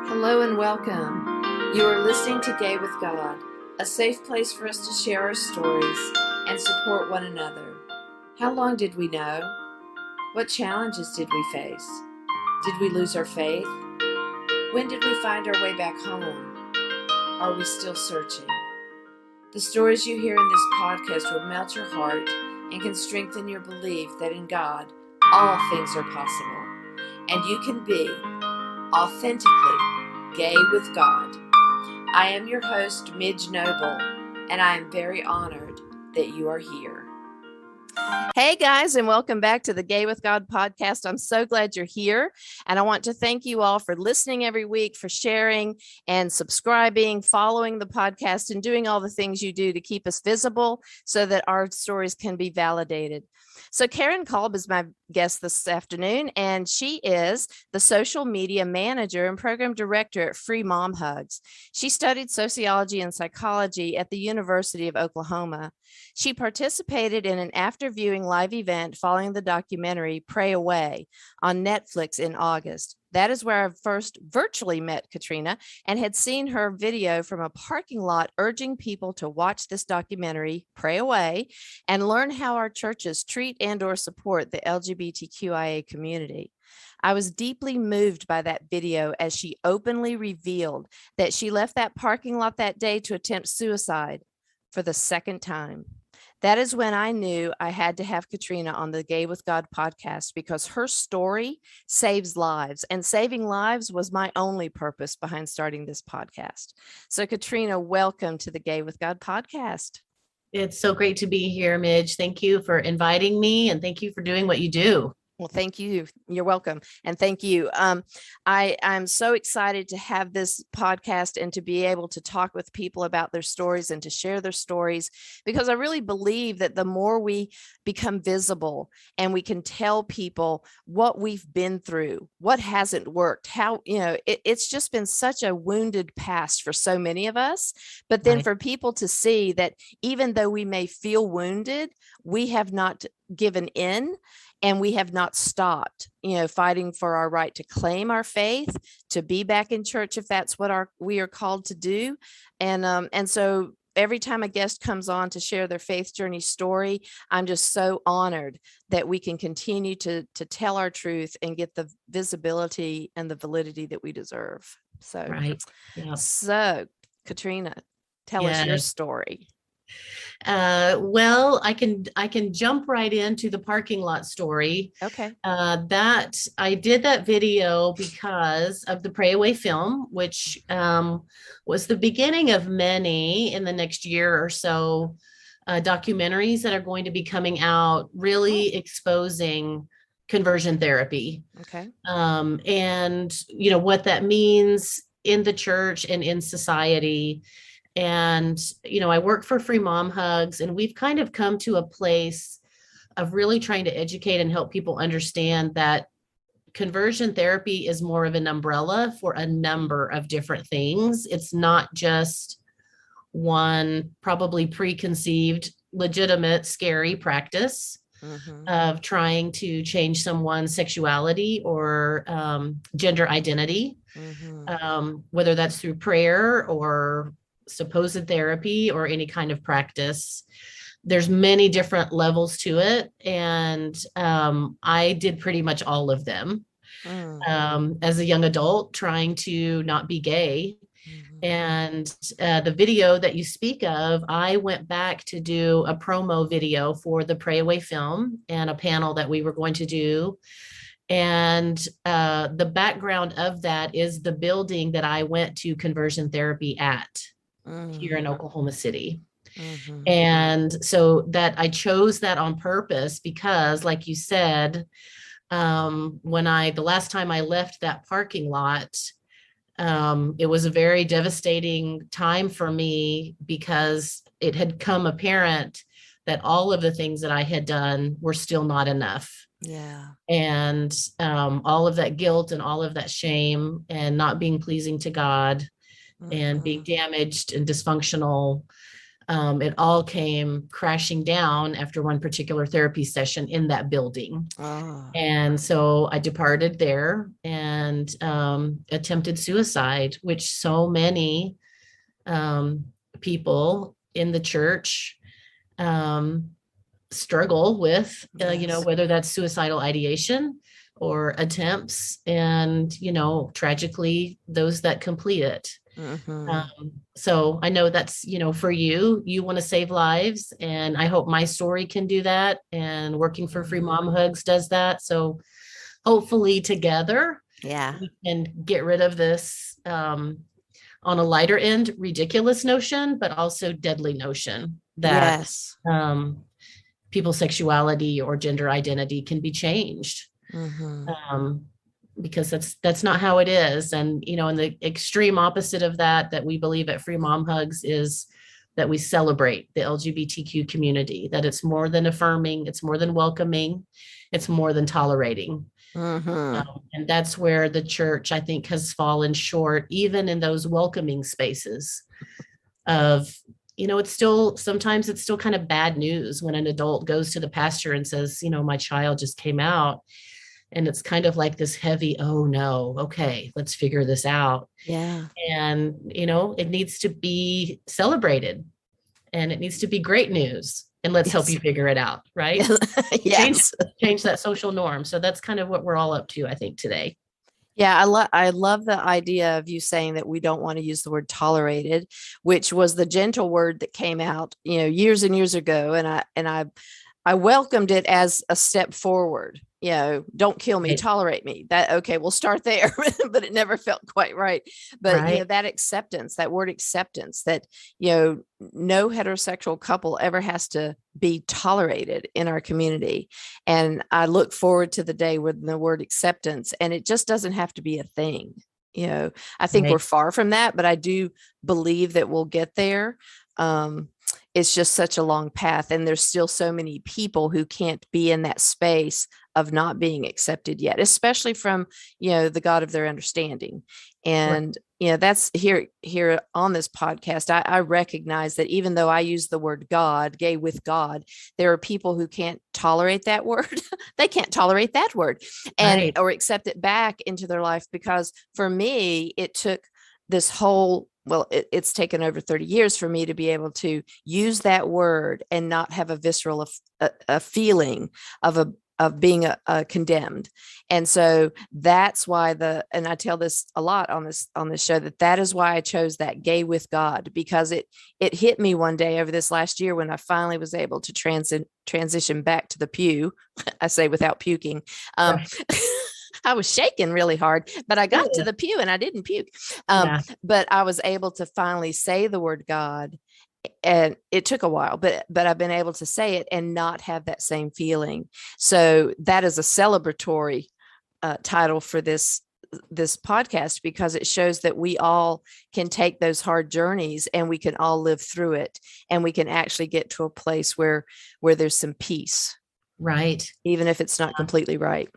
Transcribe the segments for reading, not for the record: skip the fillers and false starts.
Hello and welcome. You are listening to Gay with God, a safe place for us to share our stories and support one another. How long did we know? What challenges did we face? Did we lose our faith? When did we find our way back home? Are we still searching? The stories you hear in this podcast will melt your heart and can strengthen your belief that in God, all things are possible, and you can be authentically gay with God. I am your host, Midge Noble, and I am very honored that you are here. Hey guys, and welcome back to the Gay with God podcast. I'm so glad you're here. And I want to thank you all for listening every week, for sharing and subscribing, following the podcast, and doing all the things you do to keep us visible so that our stories can be validated. So Karen Kalb is my guest this afternoon, and she is the social media manager and program director at Free Mom Hugs. She studied sociology and psychology at the University of Oklahoma. She participated in an after-viewing live event following the documentary Pray Away on Netflix in August. That is where I first virtually met Katrina and had seen her video from a parking lot urging people to watch this documentary, Pray Away, and learn how our churches treat and or support the LGBTQIA community. I was deeply moved by that video as she openly revealed that she left that parking lot that day to attempt suicide for the second time. That is when I knew I had to have Katrina on the Gay with God podcast because her story saves lives, and saving lives was my only purpose behind starting this podcast. So Katrina, welcome to the Gay with God podcast. It's so great to be here, Midge. Thank you for inviting me, and thank you for doing what you do. Well, thank you. You're welcome. And thank you. I'm so excited to have this podcast and to be able to talk with people about their stories and to share their stories, because I really believe that the more we become visible and we can tell people what we've been through, what hasn't worked, how, it's just been such a wounded past for so many of us. But then for people to see that even though we may feel wounded, we have not given in. And we have not stopped, fighting for our right to claim our faith, to be back in church if that's what we are called to do. And so every time a guest comes on to share their faith journey story, I'm just so honored that we can continue to tell our truth and get the visibility and the validity that we deserve. So, So Katrina, tell us your story. Well, I can jump right into the parking lot story. Okay. That I did that video because of the Pray Away film, which was the beginning of many in the next year or so documentaries that are going to be coming out, really exposing conversion therapy. Okay. And what that means in the church and in society. And, I work for Free Mom Hugs, and we've kind of come to a place of really trying to educate and help people understand that conversion therapy is more of an umbrella for a number of different things. It's not just one probably preconceived, legitimate, scary practice of trying to change someone's sexuality or gender identity, whether that's through prayer or supposed therapy or any kind of practice. There's many different levels to it. And I did pretty much all of them as a young adult trying to not be gay. And the video that you speak of, I went back to do a promo video for the Pray Away film and a panel that we were going to do. And the background of that is the building that I went to conversion therapy at here in Oklahoma City. And so that I chose that on purpose because, like you said, the last time I left that parking lot, it was a very devastating time for me because it had come apparent that all of the things that I had done were still not enough. Yeah. And all of that guilt and all of that shame and not being pleasing to God and being damaged and dysfunctional It all came crashing down after one particular therapy session in that building. Oh, And so I departed there and attempted suicide, which so many people in the church struggle with, yes. whether that's suicidal ideation or attempts, and, tragically, those that complete it. Mhm. So I know that's, for you want to save lives, and I hope my story can do that. And working for Free Mom Hugs does that. So hopefully together Yeah. we can get rid of this on a lighter end, ridiculous notion, but also deadly notion that Yes. people's sexuality or gender identity can be changed. Mhm. Because that's not how it is. And, and the extreme opposite of that we believe at Free Mom Hugs is that we celebrate the LGBTQ community, that it's more than affirming, it's more than welcoming, it's more than tolerating. Mhm. And that's where the church, I think, has fallen short, even in those welcoming spaces of, sometimes it's still kind of bad news when an adult goes to the pastor and says, my child just came out. And it's kind of like this heavy, oh no, okay, let's figure this out. Yeah. And, it needs to be celebrated, and it needs to be great news. And let's help Yes. you figure it out, right? Yes. Change that social norm. So that's kind of what we're all up to, I think, today. Yeah, I love the idea of you saying that we don't want to use the word tolerated, which was the gentle word that came out, years and years ago, and I welcomed it as a step forward. Don't kill me, Right. tolerate me. That okay, we'll start there, but it never felt quite right. But Right. that acceptance, that word acceptance, that no heterosexual couple ever has to be tolerated in our community. And I look forward to the day with the word acceptance, and it just doesn't have to be a thing. I think Right. we're far from that, but I do believe that we'll get there. It's just such a long path, and there's still so many people who can't be in that space of not being accepted yet, especially from the God of their understanding. And that's here on this podcast, I recognize that even though I use the word God, gay with God, there are people who can't tolerate that word. They can't tolerate that word and Right. or accept it back into their life, because for me it took this whole it's taken over 30 years for me to be able to use that word and not have a visceral a feeling of being condemned. And so that's why and I tell this a lot on this show, that is why I chose that gay with God, because it hit me one day over this last year when I finally was able to transition back to the pew. I say without puking. Right. I was shaking really hard, but I got to Yeah. the pew and I didn't puke. Yeah. But I was able to finally say the word God, and it took a while, but I've been able to say it and not have that same feeling. So that is a celebratory title for this podcast, because it shows that we all can take those hard journeys and we can all live through it, and we can actually get to a place where there's some peace, Right. even if it's not completely right.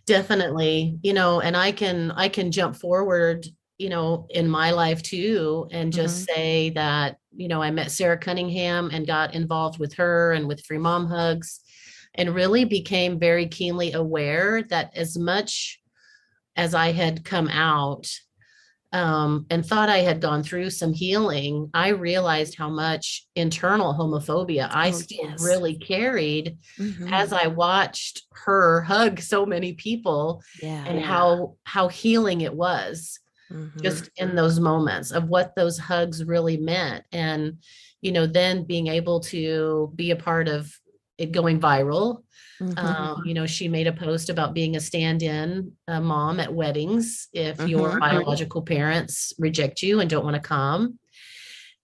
Definitely, and I can jump forward, in my life too, and just say that, I met Sarah Cunningham and got involved with her and with Free Mom Hugs, and really became very keenly aware that as much as I had come out, and thought I had gone through some healing, I realized how much internal homophobia I still really carried as I watched her hug so many people, and how healing it was just in those moments of what those hugs really meant. And, then being able to be a part of it going viral. She made a post about being a stand-in mom at weddings if your biological parents reject you and don't want to come.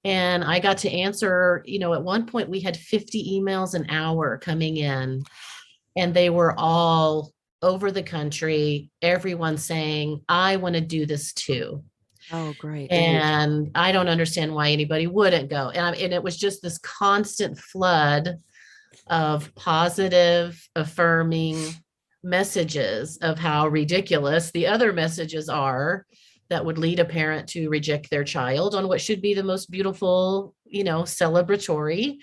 And I got to answer, at one point we had 50 emails an hour coming in, and they were all over the country, everyone saying, I want to do this too. Oh, great. And I don't understand why anybody wouldn't go. And it was just this constant flood of positive, affirming messages of how ridiculous the other messages are that would lead a parent to reject their child on what should be the most beautiful, celebratory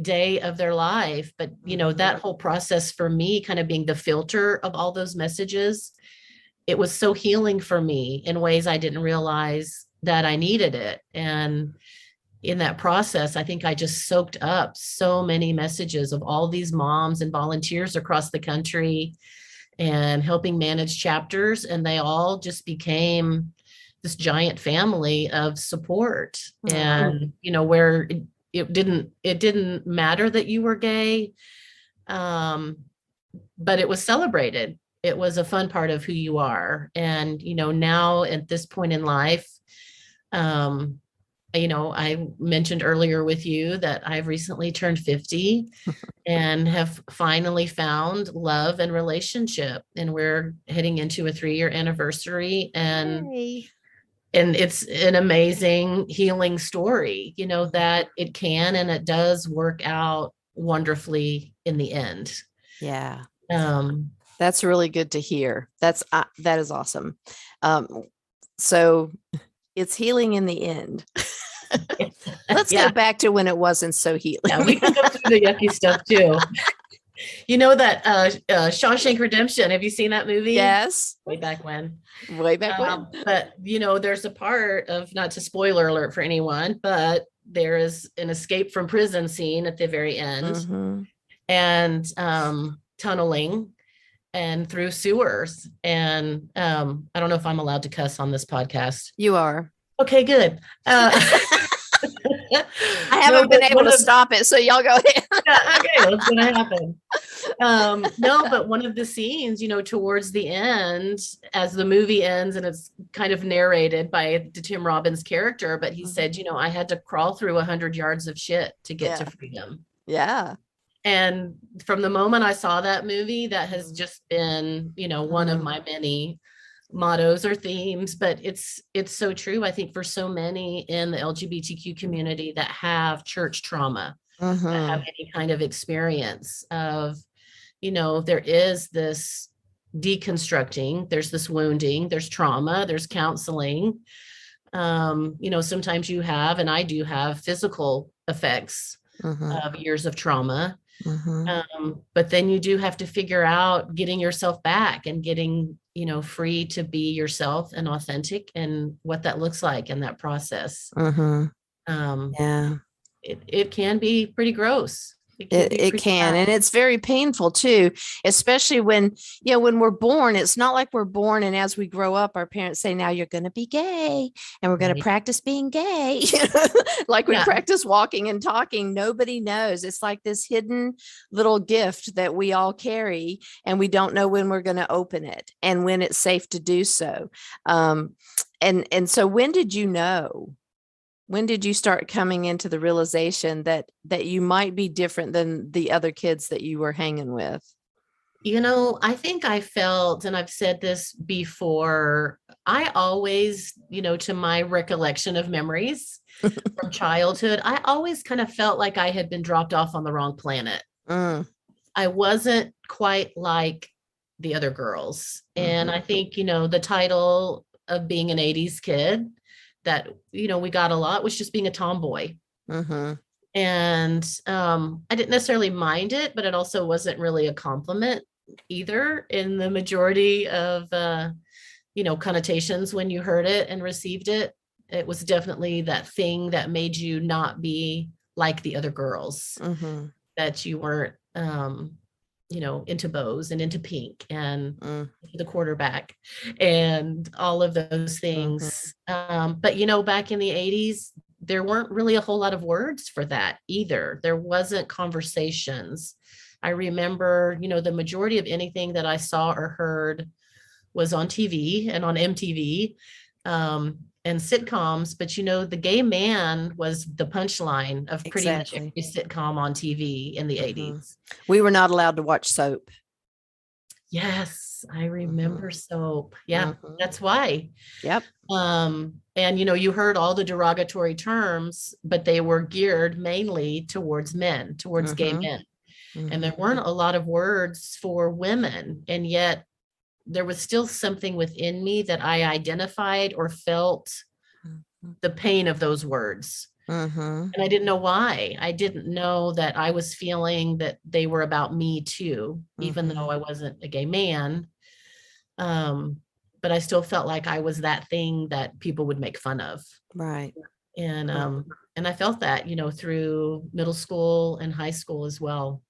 day of their life. But, that whole process for me kind of being the filter of all those messages, it was so healing for me in ways I didn't realize that I needed it. And in that process, I think I just soaked up so many messages of all these moms and volunteers across the country and helping manage chapters. And they all just became this giant family of support. Wow. And, where it didn't matter that you were gay, but it was celebrated. It was a fun part of who you are. And, now at this point in life, I mentioned earlier with you that I've recently turned 50 and have finally found love and relationship. And we're heading into a 3-year anniversary. And Yay. and it's an amazing healing story, that it can and it does work out wonderfully in the end. Yeah. Um, That's really good to hear. That is awesome. So it's healing in the end. Let's go back to when it wasn't so healing. Yeah, we can go through the yucky stuff too. That Shawshank Redemption. Have you seen that movie? Yes. Way back when. Way back when. But, there's a part of, not to spoiler alert for anyone, but there is an escape from prison scene at the very end. Mm-hmm. And tunneling and through sewers. And I don't know if I'm allowed to cuss on this podcast. You are. Okay, good. I haven't been able to stop it, so y'all go ahead. Okay, what's going to happen? No, but one of the scenes, towards the end, as the movie ends, and it's kind of narrated by Tim Robbins' character, but he said, I had to crawl through 100 yards of shit to get to freedom. Yeah. And from the moment I saw that movie, that has just been, one of my many mottos or themes. But it's so true, I think, for so many in the LGBTQ community that have church trauma, that have any kind of experience of, there is this deconstructing, there's this wounding, there's trauma, there's counseling. Sometimes you have, and I do have, physical effects of years of trauma. But then you do have to figure out getting yourself back and getting, free to be yourself and authentic, and what that looks like in that process. Yeah. It can be pretty gross. It can. And it's very painful too, especially when we're born. It's not like we're born and as we grow up, our parents say, now you're going to be gay and we're going to practice being gay. Like we practice walking and talking. Nobody knows. It's like this hidden little gift that we all carry, and we don't know when we're going to open it and when it's safe to do so. And so when did you know? When did you start coming into the realization that you might be different than the other kids that you were hanging with? I think I felt, and I've said this before, I always, to my recollection of memories from childhood, I always kind of felt like I had been dropped off on the wrong planet. I wasn't quite like the other girls. And I think, the title of being an 80s kid that, we got a lot was just being a tomboy. And I didn't necessarily mind it, but it also wasn't really a compliment either in the majority of, connotations when you heard it and received it. It was definitely that thing that made you not be like the other girls, that you weren't, into bows and into pink and the quarterback and all of those things. But, back in the 80s, there weren't really a whole lot of words for that either. There wasn't conversations. I remember, the majority of anything that I saw or heard was on TV and on MTV. And sitcoms, but the gay man was the punchline of pretty much every sitcom on TV in the 80s. We were not allowed to watch soap. Yes, I remember soap. Yeah, that's why. Yep. And you heard all the derogatory terms, but they were geared mainly towards men, towards gay men. And there weren't a lot of words for women. And yet there was still something within me that I identified or felt the pain of those words. And I didn't know why. I didn't know that I was feeling that they were about me too, even though I wasn't a gay man. But I still felt like I was that thing that people would make fun of. Right. And I felt that, through middle school and high school as well.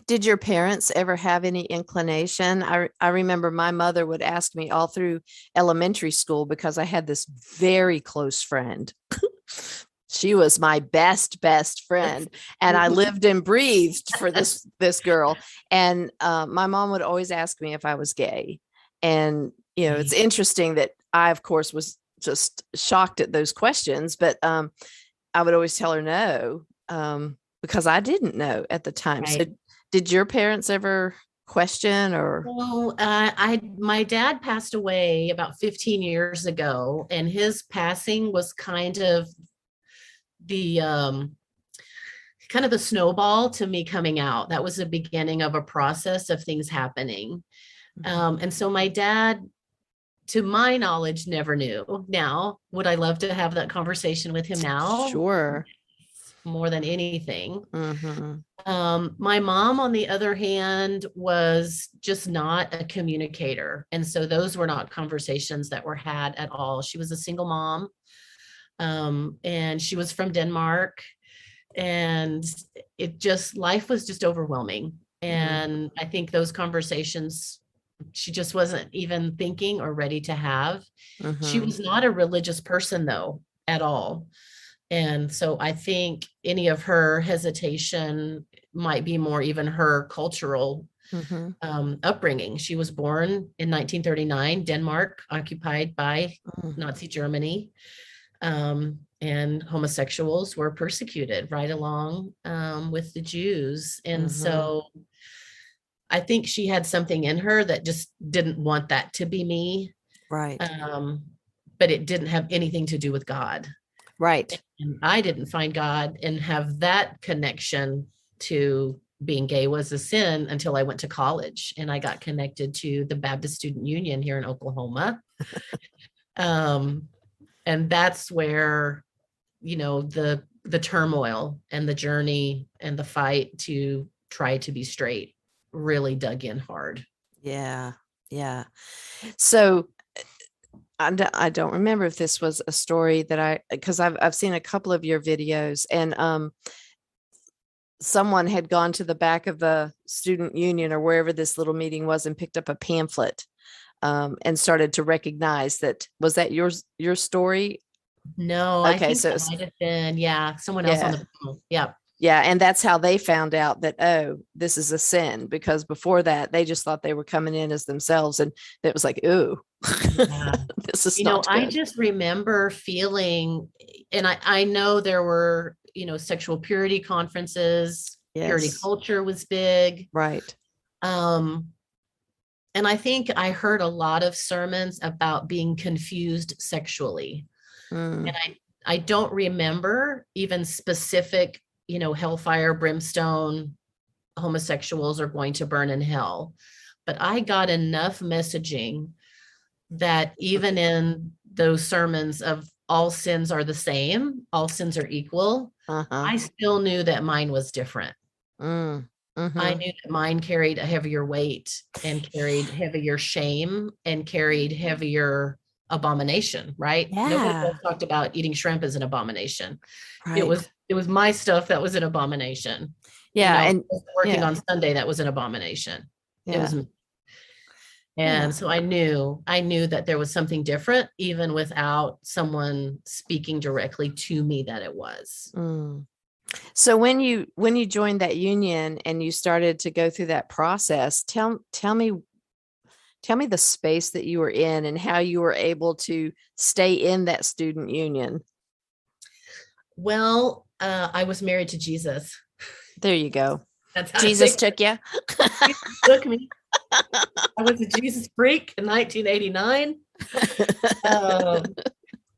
Did your parents ever have any inclination? I remember my mother would ask me all through elementary school because I had this very close friend. She was my best friend, and I lived and breathed for this girl. And my mom would always ask me if I was gay. And it's interesting that I, of course, was just shocked at those questions, but I would always tell her no, because I didn't know at the time. Right. So did your parents ever question or? Well, my dad passed away about 15 years ago, and his passing was kind of the snowball to me coming out. That was the beginning of a process of things happening. And so my dad, to my knowledge, never knew. Now, would I love to have that conversation with him now? Sure. More than anything. My mom, on the other hand, was just not a communicator. And so those were not conversations that were had at all. She was a single mom. And she was from Denmark. And life was just overwhelming. And I think those conversations, she just wasn't even thinking or ready to have. She was not a religious person, though, at all. And so I think any of her hesitation might be more even her cultural upbringing. She was born in 1939, Denmark, occupied by Nazi Germany. And homosexuals were persecuted right along with the Jews. And so I think she had something in her that just didn't want that to be me. Right. But it didn't have anything to do with God. Right. And I didn't find God and have that connection to being gay was a sin until I went to college and I got connected to the Baptist Student Union here in Oklahoma. And that's where, the turmoil and the journey and the fight to try to be straight really dug in hard. Yeah. Yeah. So I don't remember if this was a story that because I've seen a couple of your videos, and someone had gone to the back of the student union or wherever this little meeting was and picked up a pamphlet and started to recognize that. Was that your story? No, Okay, I think so that might have been, someone else on the panel. Yeah. Yeah. And that's how they found out that, oh, this is a sin, because before that, they just thought they were coming in as themselves. And it was like, ooh, this is not good. I just remember feeling, and I know there were, sexual purity conferences, purity culture was big. Right. And I think I heard a lot of sermons about being confused sexually. And I don't remember even specific, hellfire, brimstone, homosexuals are going to burn in hell. But I got enough messaging that even in those sermons of all sins are the same, all sins are equal, I still knew that mine was different. I knew that mine carried a heavier weight and carried heavier shame and carried heavier abomination, right? Yeah. Nobody else talked about eating shrimp as an abomination. Right. It was my stuff that was an abomination. Yeah. And working on Sunday, that was an abomination. Yeah. It was. And so I knew that there was something different, even without someone speaking directly to me that it was. So when you joined that union and you started to go through that process, tell me the space that you were in and how you were able to stay in that student union. Well, I was married to Jesus. There you go. That's how Jesus took you. Jesus took me. I was a Jesus freak in 1989.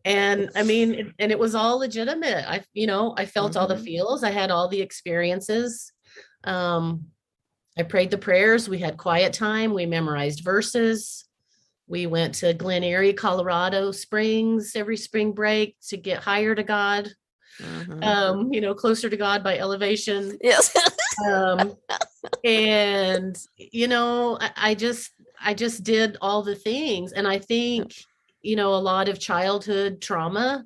And I mean, and it was all legitimate. I felt all the feels. I had all the experiences. I prayed the prayers. We had quiet time. We memorized verses. We went to Glen Erie, Colorado Springs every spring break to get higher to God, closer to God by elevation. Yes. And, I just did all the things. And I think, a lot of childhood trauma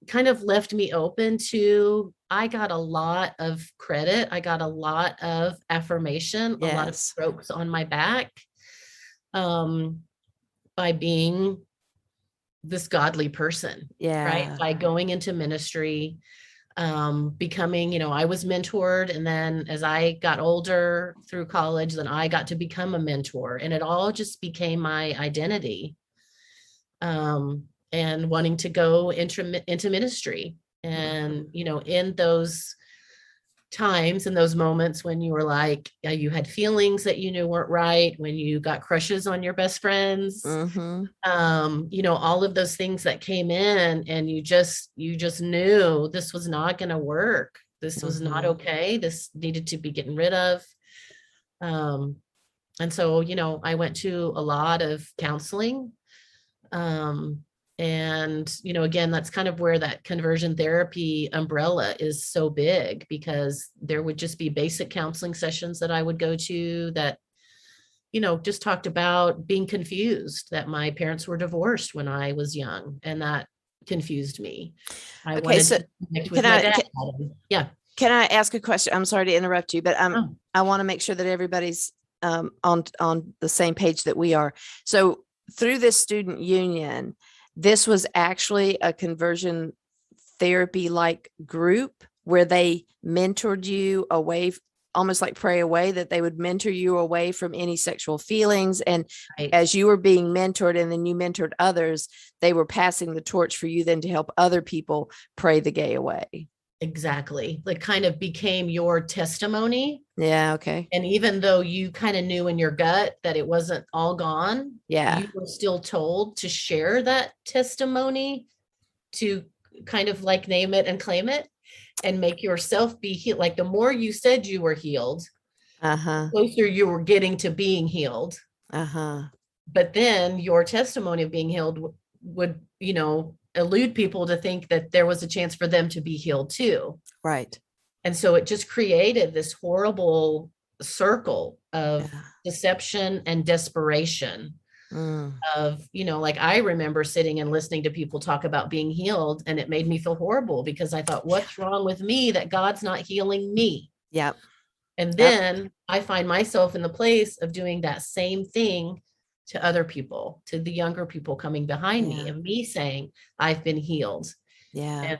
kind of left me open to, I got a lot of credit. I got a lot of affirmation, a lot of Yes. strokes on my back, by being this godly person, right? By going into ministry, becoming, I was mentored. And then as I got older through college, then I got to become a mentor, and it all just became my identity. And wanting to go into ministry. And, in those times, in those moments when you were like, you had feelings that you knew weren't right, when you got crushes on your best friends, all of those things that came in, and you just knew this was not going to work. This was not okay. This needed to be getting rid of. And so, I went to a lot of counseling. And, again, that's kind of where that conversion therapy umbrella is so big, because there would just be basic counseling sessions that I would go to that, just talked about being confused, that my parents were divorced when I was young, and that confused me. I wanted to connect with my dad. Yeah. Can I ask a question? I'm sorry to interrupt you, but I want to make sure that everybody's on the same page that we are. So through this student union, this was actually a conversion therapy like group where they mentored you away, almost like pray away, that they would mentor you away from any sexual feelings. And as you were being mentored and then you mentored others, they were passing the torch for you then to help other people pray the gay away. Exactly. Like kind of became your testimony. Yeah. Okay. And even though you kind of knew in your gut that it wasn't all gone, you were still told to share that testimony, to kind of like name it and claim it and make yourself be healed. Like the more you said you were healed, the closer you were getting to being healed. But then your testimony of being healed would, elude people to think that there was a chance for them to be healed too. Right. And so it just created this horrible circle of deception and desperation of, like I remember sitting and listening to people talk about being healed, and it made me feel horrible because I thought, what's wrong with me that God's not healing me? Yep. And then I find myself in the place of doing that same thing to other people, to the younger people coming behind me, and me saying, I've been healed. Yeah.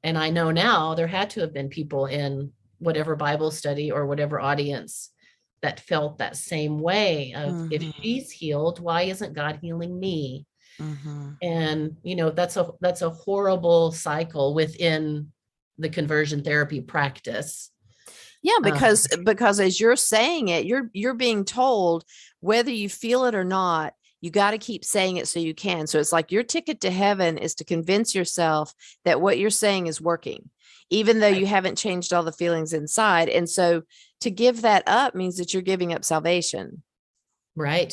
And I know now there had to have been people in whatever Bible study or whatever audience that felt that same way of, if she's healed, why isn't God healing me? And, that's a horrible cycle within the conversion therapy practice. Yeah, because as you're saying it, you're being told, whether you feel it or not, you got to keep saying it so you can. So it's like your ticket to heaven is to convince yourself that what you're saying is working, even though you haven't changed all the feelings inside. And so to give that up means that you're giving up salvation. Right.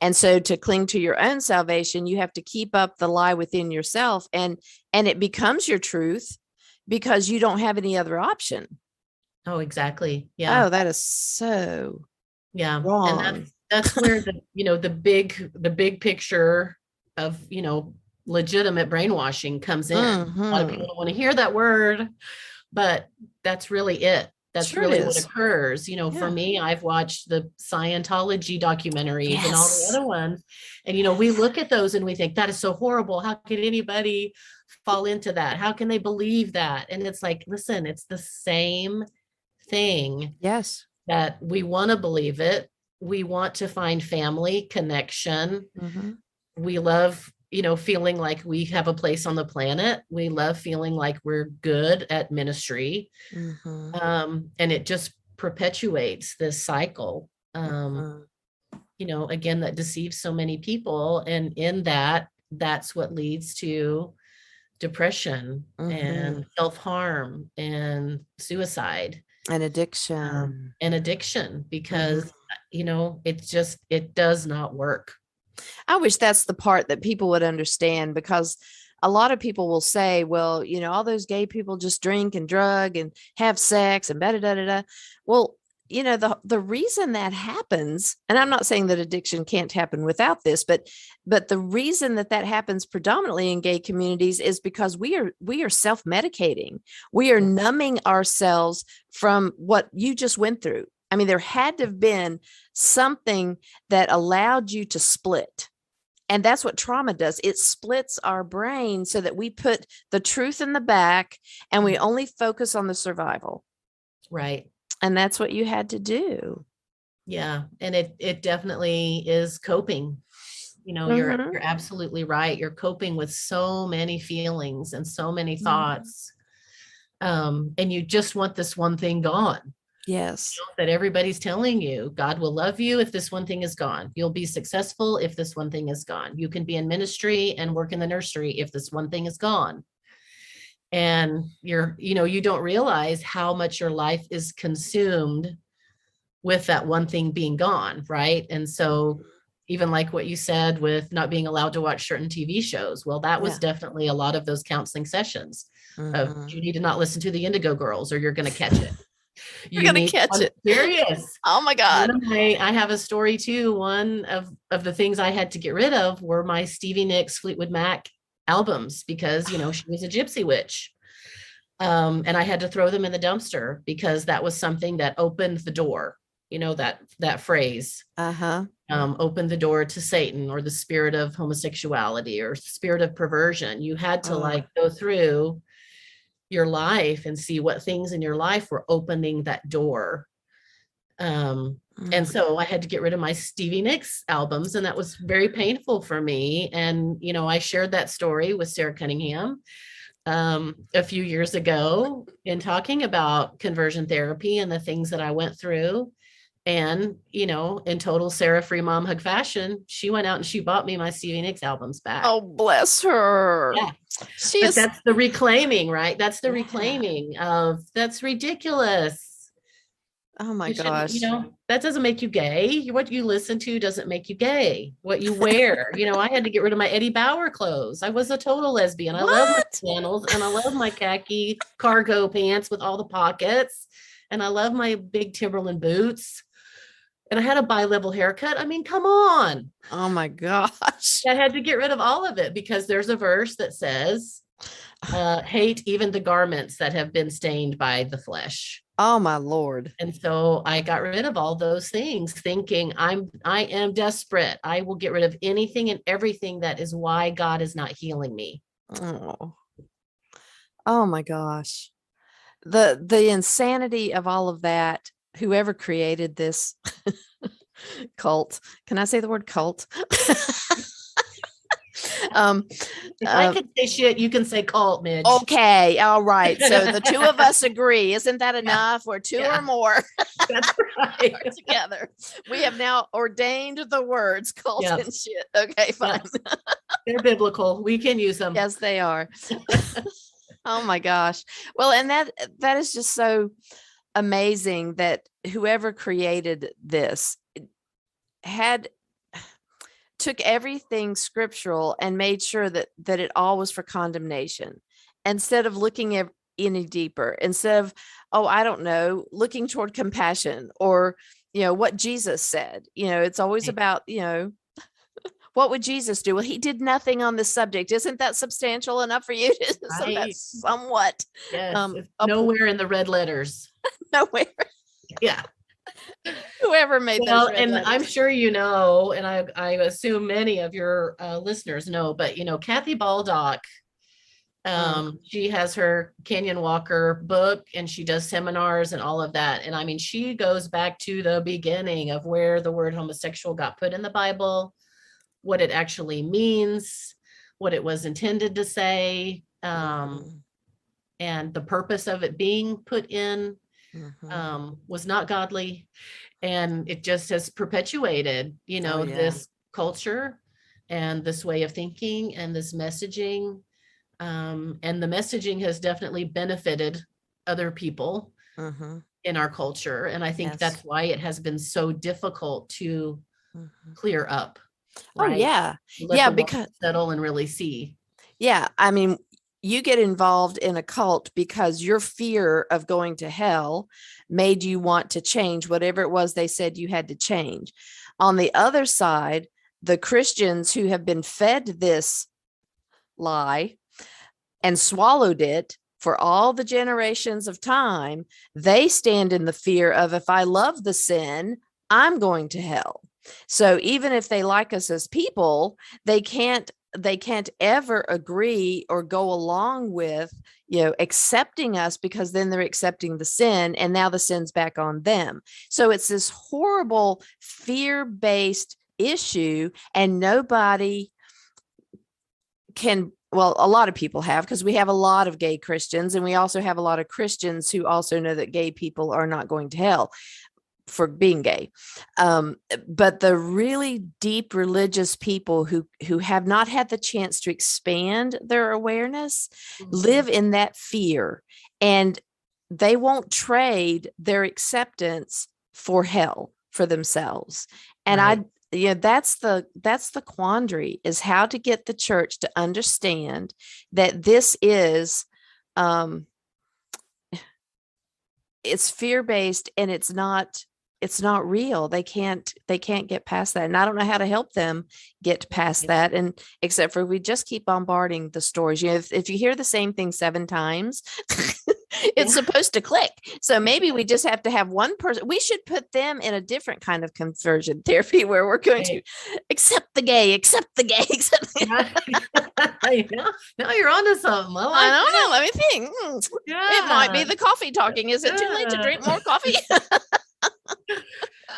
And so to cling to your own salvation, you have to keep up the lie within yourself, and it becomes your truth because you don't have any other option. Oh, exactly. Yeah. Oh, that is so wrong. And that's where the big picture of, legitimate brainwashing comes in. A lot of people don't want to hear that word, but that's really it. That's really what occurs. For me, I've watched the Scientology documentaries and all the other ones. And, we look at those and we think that is so horrible. How could anybody fall into that? How can they believe that? And it's like, listen, it's the same thing. Yes. That we want to believe it. We want to find family connection. We love, feeling like we have a place on the planet. We love feeling like we're good at ministry. And it just perpetuates this cycle, again, that deceives so many people. And in that's what leads to depression and self-harm and suicide. An addiction. and addiction, because it does not work. I wish that's the part that people would understand, because a lot of people will say, well, all those gay people just drink and drug and have sex and da da da da da. Well, the reason that happens, and I'm not saying that addiction can't happen without this, but the reason that happens predominantly in gay communities is because we are self-medicating. We are numbing ourselves from what you just went through. I mean, there had to have been something that allowed you to split. And that's what trauma does. It splits our brain so that we put the truth in the back and we only focus on the survival. Right. And that's what you had to do. Yeah. And it definitely is coping. You're absolutely right. You're coping with so many feelings and so many thoughts. And you just want this one thing gone. Yes. That everybody's telling you, God will love you if this one thing is gone. You'll be successful if this one thing is gone. You can be in ministry and work in the nursery if this one thing is gone. And you don't realize how much your life is consumed with that one thing being gone, right? And so even like what you said with not being allowed to watch certain TV shows, well, that was definitely a lot of those counseling sessions of, you need to not listen to the Indigo Girls or you're going to catch it. You're going to catch it. Serious. Oh my God. I have a story too. One of the things I had to get rid of were my Stevie Nicks, Fleetwood Mac albums, because, she was a gypsy witch. And I had to throw them in the dumpster because that was something that opened the door, that phrase, opened the door to Satan or the spirit of homosexuality or spirit of perversion. You had to go through your life and see what things in your life were opening that door. And so I had to get rid of my Stevie Nicks albums, and that was very painful for me. And, I shared that story with Sarah Cunningham a few years ago in talking about conversion therapy and the things that I went through. And, in total Sarah Free Mom Hug fashion, she went out and she bought me my Stevie Nicks albums back. Oh, bless her. Yeah. That's the reclaiming, right? That's the reclaiming of, that's ridiculous. Oh my gosh. That doesn't make you gay. What you listen to doesn't make you gay. What you wear, I had to get rid of my Eddie Bauer clothes. I was a total lesbian. I love my flannels and I love my khaki cargo pants with all the pockets. And I love my big Timberland boots. And I had a bi-level haircut. I mean, come on. Oh my gosh. I had to get rid of all of it because there's a verse that says, hate even the garments that have been stained by the flesh. Oh my Lord. And so I got rid of all those things thinking I am desperate. I will get rid of anything and everything that is why God is not healing me. Oh my gosh. The insanity of all of that. Whoever created this cult, can I say the word cult? If I could say shit, you can say cult, Midge. Okay, all right. So the two of us agree. Isn't that enough? We're two or more. That's right. Together. We have now ordained the words cult and shit. Okay, fine. Yes. They're biblical. We can use them. Yes, they are. Oh my gosh. Well, and that is just so amazing that whoever created this took everything scriptural and made sure that it all was for condemnation, instead of looking at any deeper, instead of, I don't know, looking toward compassion or, what Jesus said. It's always about, what would Jesus do? Well, he did nothing on this subject. Isn't that substantial enough for you? So that's somewhat. Yes, nowhere in the red letters. Nowhere. Yeah. Whoever made those red and letters. I'm sure and I assume many of your listeners know, but Kathy Baldock, she has her Canyon Walker book and she does seminars and all of that. And I mean, she goes back to the beginning of where the word homosexual got put in the Bible, what it actually means, what it was intended to say, and the purpose of it being put in. Was not godly, and it just has perpetuated this culture and this way of thinking and this messaging, and the messaging has definitely benefited other people Mhm. in our culture. And I think Yes. that's why it has been so difficult to Mhm. clear up, Oh, right? yeah. Let Yeah, the water because settle and really see. yeah, I mean, you get involved in a cult because your fear of going to hell made you want to change whatever it was they said you had to change. On the other side, the Christians who have been fed this lie and swallowed it for all the generations of time, they stand in the fear of, if I love the sin, I'm going to hell. So even if they like us as people, they can't ever agree or go along with accepting us, because then they're accepting the sin, and now the sin's back on them. So it's this horrible fear-based issue, and nobody can, well, a lot of people have, because we have a lot of gay Christians, and we also have a lot of Christians who also know that gay people are not going to hell for being gay. But the really deep religious people who have not had the chance to expand their awareness live in that fear, and they won't trade their acceptance for hell for themselves. And Right. that's the quandary, is how to get the church to understand that this is it's fear-based, and it's not real. They can't get past that. And I don't know how to help them get past that. And except for we just keep bombarding the stories. If you hear the same thing 7 times, it's supposed to click. So maybe we just have to have one person. We should put them in a different kind of conversion therapy where we're going to accept the gay, accept the gay, accept the Now you're onto something. I don't know. Let me think. It might be Yeah. the coffee talking. Is it too late to drink more coffee?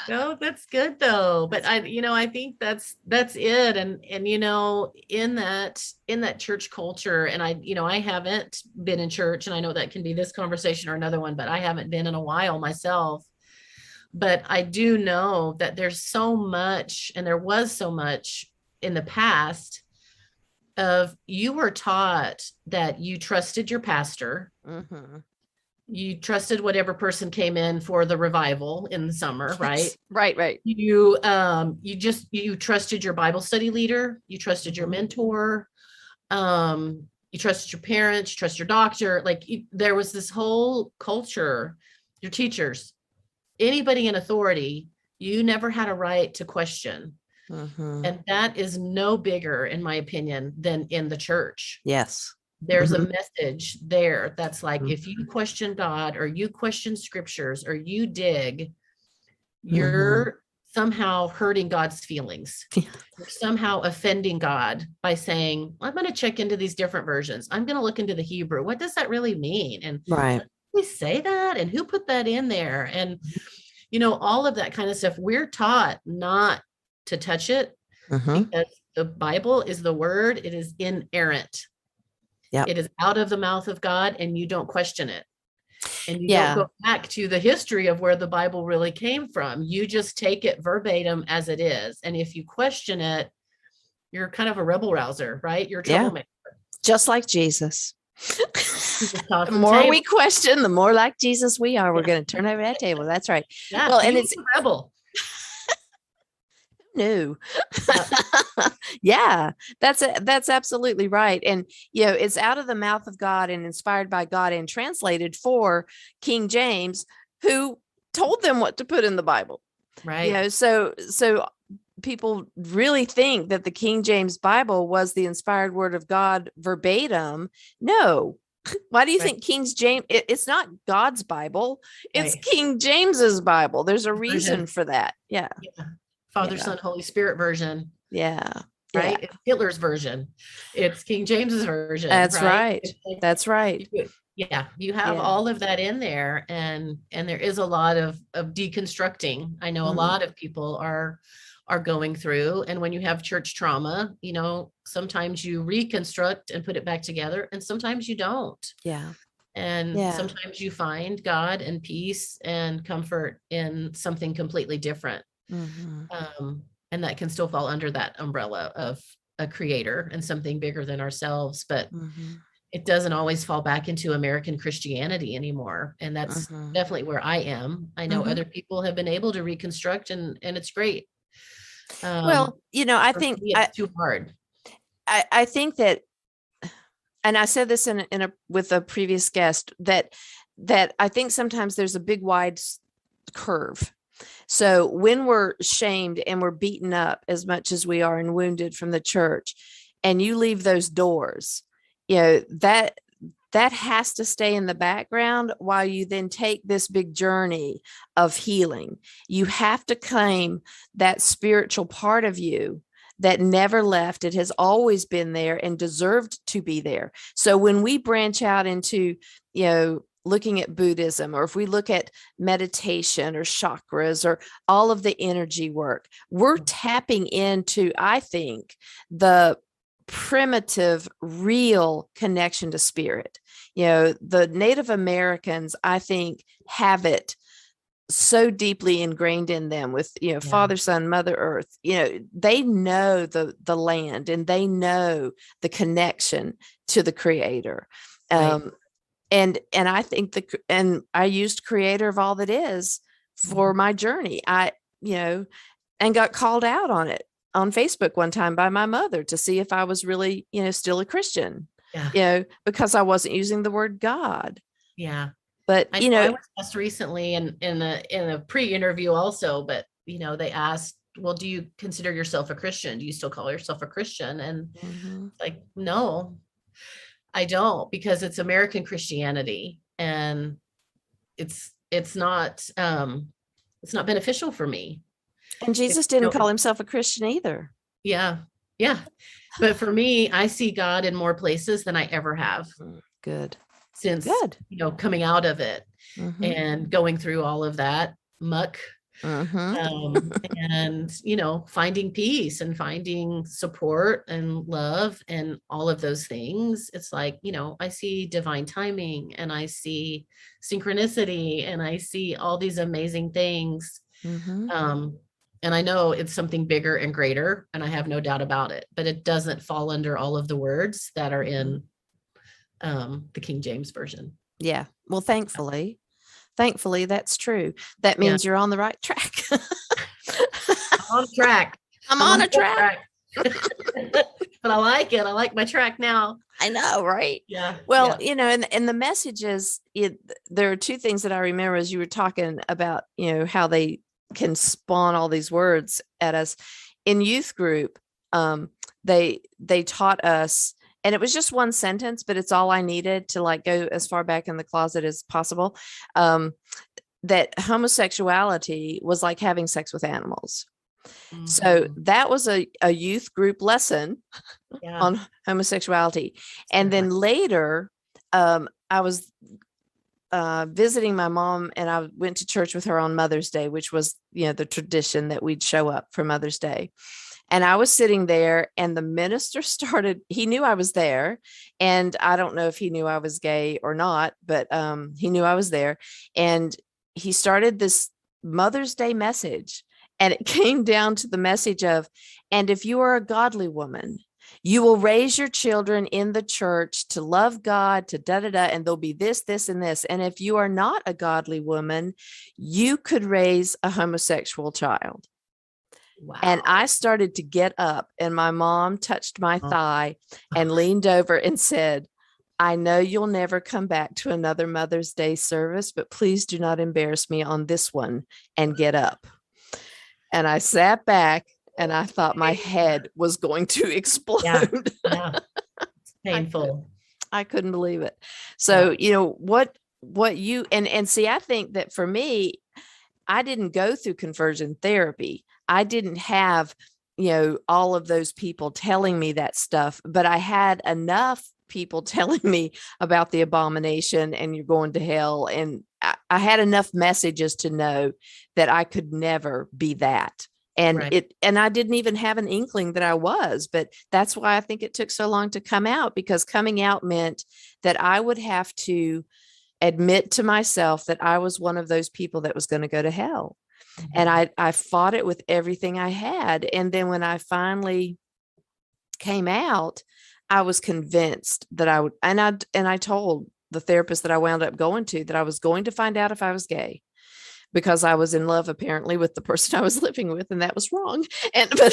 No, that's good though. But I think that's it. And in that church culture, and I haven't been in church, and I know that can be this conversation or another one, but I haven't been in a while myself. But I do know that there's so much, and there was so much in the past of, you were taught that you trusted your pastor. Mhm. You trusted whatever person came in for the revival in the summer, right? Yes. Right. You trusted your Bible study leader, you trusted your Mhm. mentor, you trusted your parents, you trust your doctor. Like, there was this whole culture, your teachers, anybody in authority, you never had a right to question. Mhm. And that is no bigger, in my opinion, than in the church. Yes. There's a Mhm. message there that's like, if you Mhm. question God, or you question scriptures, or you dig, Mhm. you're somehow hurting God's feelings. Yeah. You're somehow offending God by saying, I'm going to check into these different versions. I'm going to look into the Hebrew. What does that really mean? And Right. we say that, and who put that in there? And all of that kind of stuff. We're taught not to touch it, Mhm. because the Bible is the word. It is inerrant. Yep. It is out of the mouth of God, and you don't question it. And you don't Yeah. go back to the history of where the Bible really came from. You just take it verbatim as it is. And if you question it, you're kind of a rebel rouser, right? You're a Yeah. troublemaker. Just like Jesus. You just toss The the more table. we question, the more like Jesus we are. We're Yeah. going to turn over that table. That's right. Yeah, Well, and you it's a rebel. new. Yeah. Yeah, that's absolutely right. And it's out of the mouth of God and inspired by God and translated for King James, who told them what to put in the Bible. Right. So people really think that the King James Bible was the inspired word of God verbatim. No. Why do you think King James? It's not God's Bible. It's Right. King James's Bible. There's a reason Version. for that. Yeah. Father, Yeah. Son, Holy Spirit version. Yeah. Right. Yeah. It's Hitler's version. It's King James's version. That's right. right. That's right. You have Yeah. all of that in there, and there is a lot of deconstructing. I know a Mhm. lot of people are going through, and when you have church trauma, sometimes you reconstruct and put it back together, and sometimes you don't. Yeah. And Yeah. sometimes you find God and peace and comfort in something completely different. Mhm. And that can still fall under that umbrella of a creator and something bigger than ourselves. But Mhm. it doesn't always fall back into American Christianity anymore. And that's Mhm. definitely where I am. I know Mhm. other people have been able to reconstruct, and it's great. Well, I For think me, it's too hard. I think that, and I said this in a with a previous guest, that I think sometimes there's a big wide curve. So when we're shamed and we're beaten up as much as we are and wounded from the church, and you leave those doors, that has to stay in the background while you then take this big journey of healing. You have to claim that spiritual part of you that never left. It has always been there and deserved to be there. So when we branch out into, looking at Buddhism, or if we look at meditation or chakras or all of the energy work, we're tapping into, I think, the primitive, real connection to spirit. The Native Americans, I think, have it so deeply ingrained in them with, Father, Son, Mother Earth. They know the land, and they know the connection to the Creator. Right. And I think and I used Creator of all that is for my journey. And got called out on it on Facebook one time by my mother to see if I was really, still a Christian, because I wasn't using the word God. Yeah. But, I know I was asked recently in a pre-interview also, but they asked, well, do you consider yourself a Christian? Do you still call yourself a Christian? And like, no, I don't, because it's American Christianity, and it's not beneficial for me. And Jesus didn't call himself a Christian either. Yeah. Yeah. But for me, I see God in more places than I ever have. Good. Since, coming out of it and going through all of that muck, and, finding peace and finding support and love and all of those things. It's like, I see divine timing, and I see synchronicity, and I see all these amazing things. And I know it's something bigger and greater, and I have no doubt about it, but it doesn't fall under all of the words that are in the King James Version. Yeah. Well, thankfully, that's true. That means you're on the right track. On track. I'm on a track. But I like it. I like my track now. I know, right? Yeah. Well, and the messages, there are two things that I remember as you were talking about, how they can spawn all these words at us. In youth group, they taught us, and it was just one sentence, but it's all I needed to like go as far back in the closet as possible. That homosexuality was like having sex with animals. So that was a youth group lesson on homosexuality. And then later, I was visiting my mom, and I went to church with her on Mother's Day, which was, the tradition that we'd show up for Mother's Day. And I was sitting there, and the minister he knew I was there. And I don't know if he knew I was gay or not, but he knew I was there. And he started this Mother's Day message. And it came down to the message of, and if you are a godly woman, you will raise your children in the church to love God, to da-da-da, and there'll be this, this, and this. And if you are not a godly woman, you could raise a homosexual child. Wow. And I started to get up, and my mom touched my thigh and leaned over and said, I know you'll never come back to another Mother's Day service, but please do not embarrass me on this one, and get up. And I sat back, and I thought my head was going to explode. Yeah. It's painful. I couldn't believe it. So, what you, and see, I think that for me, I didn't go through conversion therapy. I didn't have, all of those people telling me that stuff, but I had enough people telling me about the abomination and you're going to hell. And I had enough messages to know that I could never be that. And and I didn't even have an inkling that I was, but that's why I think it took so long to come out, because coming out meant that I would have to admit to myself that I was one of those people that was going to go to hell. And I fought it with everything I had. And then when I finally came out, I was convinced that I would, and I told the therapist that I wound up going to that I was going to find out if I was gay because I was in love apparently with the person I was living with, and that was wrong. And but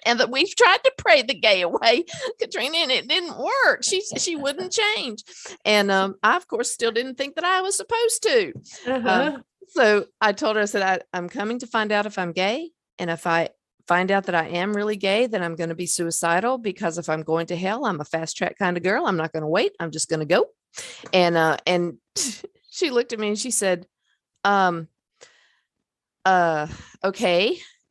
and that we've tried to pray the gay away, Katrina, and it didn't work. She wouldn't change, and I of course still didn't think that I was supposed to. So I told her, I said, I'm coming to find out if I'm gay, and if I find out that I am really gay, then I'm going to be suicidal, because if I'm going to hell, I'm a fast track kind of girl. I'm not going to wait. I'm just going to go. And she looked at me and she said, okay.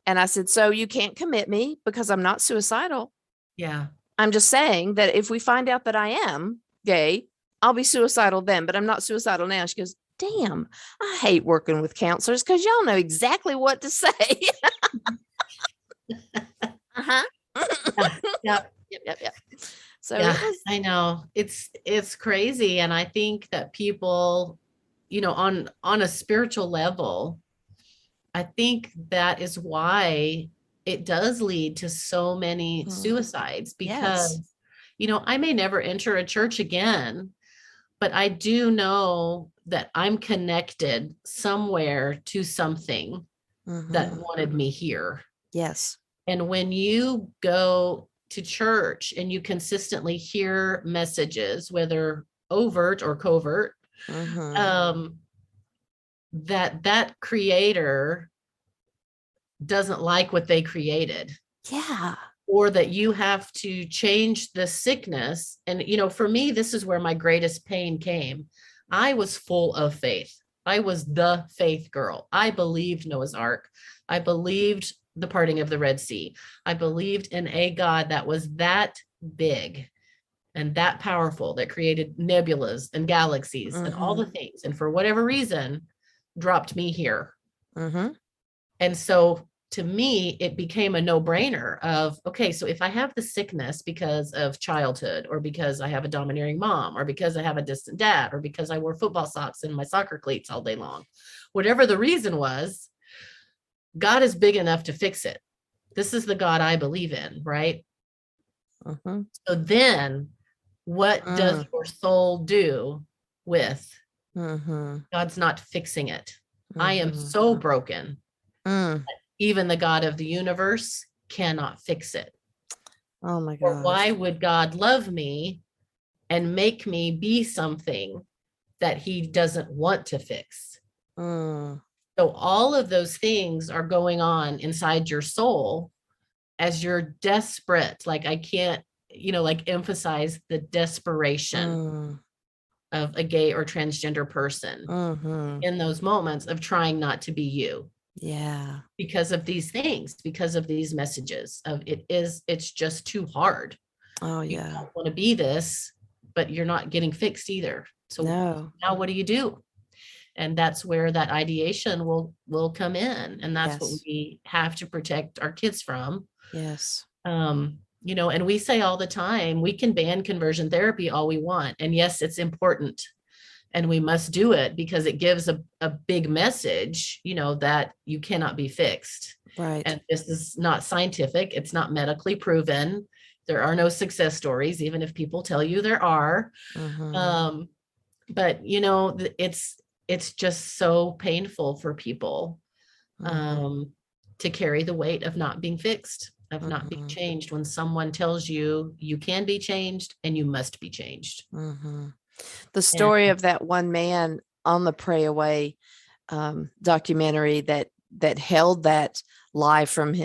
And I said, so you can't commit me because I'm not suicidal. Yeah. I'm just saying that if we find out that I am gay, I'll be suicidal then, but I'm not suicidal now. She goes, damn, I hate working with counselors because y'all know exactly what to say. Uh-huh. Yeah. Yep. So yeah, I know it's crazy. And I think that people, on a spiritual level, I think that is why it does lead to so many suicides, because, I may never enter a church again, but I do know that I'm connected somewhere to something that wanted me here. Yes. And when you go to church and you consistently hear messages, whether overt or covert, that creator doesn't like what they created. Yeah. Or that you have to change the sickness. And, for me, this is where my greatest pain came. I was full of faith. I was the faith girl. I believed Noah's Ark. I believed the parting of the Red Sea. I believed in a God that was that big and that powerful, that created nebulas and galaxies and all the things. And for whatever reason, dropped me here. And so to me, it became a no-brainer of, okay, so if I have the sickness because of childhood, or because I have a domineering mom, or because I have a distant dad, or because I wore football socks and my soccer cleats all day long, whatever the reason was, God is big enough to fix it. This is the God I believe in, right? So then what does your soul do with God's not fixing it? I am so broken. Even the God of the universe cannot fix it. Oh my Or God. why would God love me and make me be something that he doesn't want to fix? So all of those things are going on inside your soul as you're desperate. Like I can't, emphasize the desperation of a gay or transgender person in those moments of trying not to be you. Yeah. Because of these things, because of these messages of it's just too hard. Oh You yeah. don't want to be this, but you're not getting fixed either. So now what do you do? And that's where that ideation will come in. And that's what we have to protect our kids from. Yes. And we say all the time, we can ban conversion therapy all we want. And yes, it's important. And we must do it because it gives a big message, that you cannot be fixed. Right. And this is not scientific. It's not medically proven. There are no success stories, even if people tell you there are. But, it's just so painful for people to carry the weight of not being fixed, of not being changed, when someone tells you you can be changed and you must be changed. The story of that one man on the Pray Away documentary that held that lie from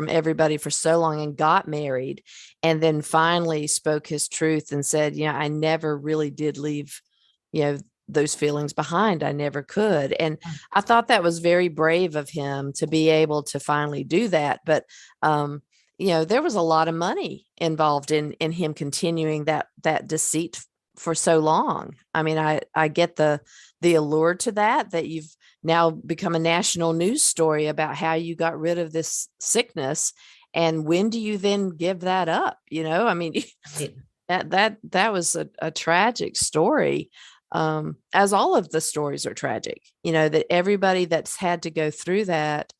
everybody for so long and got married, and then finally spoke his truth and said, I never really did leave, those feelings behind. I never could. And I thought that was very brave of him to be able to finally do that. But, there was a lot of money involved in him continuing that deceit for so long. I mean, I get the allure to that you've now become a national news story about how you got rid of this sickness. And when do you then give that up? I mean, that was a tragic story. As all of the stories are tragic, that everybody that's had to go through that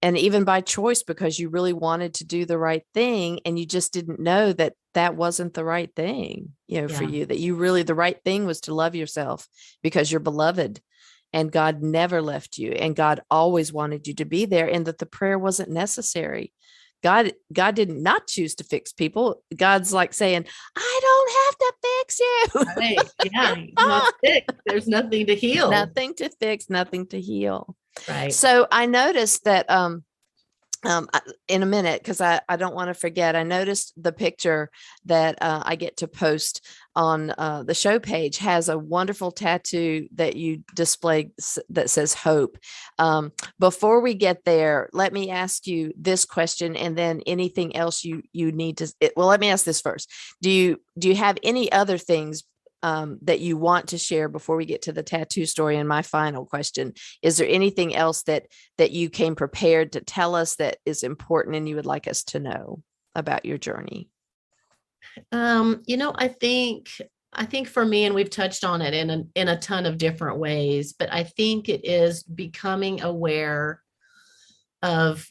and even by choice, because you really wanted to do the right thing and you just didn't know that that wasn't the right thing, for you, that you really, the right thing was to love yourself because you're beloved and God never left you and God always wanted you to be there, and that the prayer wasn't necessary. God did not choose to fix people. God's like saying, I don't have to fix you. Right. Yeah. You're not sick. There's nothing to heal. Nothing to fix, nothing to heal. Right. So I noticed that in a minute, because I don't want to forget, I noticed the picture that I get to post on the show page has a wonderful tattoo that you displayed that says hope. Before we get there, let me ask you this question, and then anything else you need to. Well, let me ask this first. Do you have any other things that you want to share before we get to the tattoo story? And my final question, is there anything else that you came prepared to tell us that is important and you would like us to know about your journey? I think for me, and we've touched on it in a ton of different ways, but I think it is becoming aware of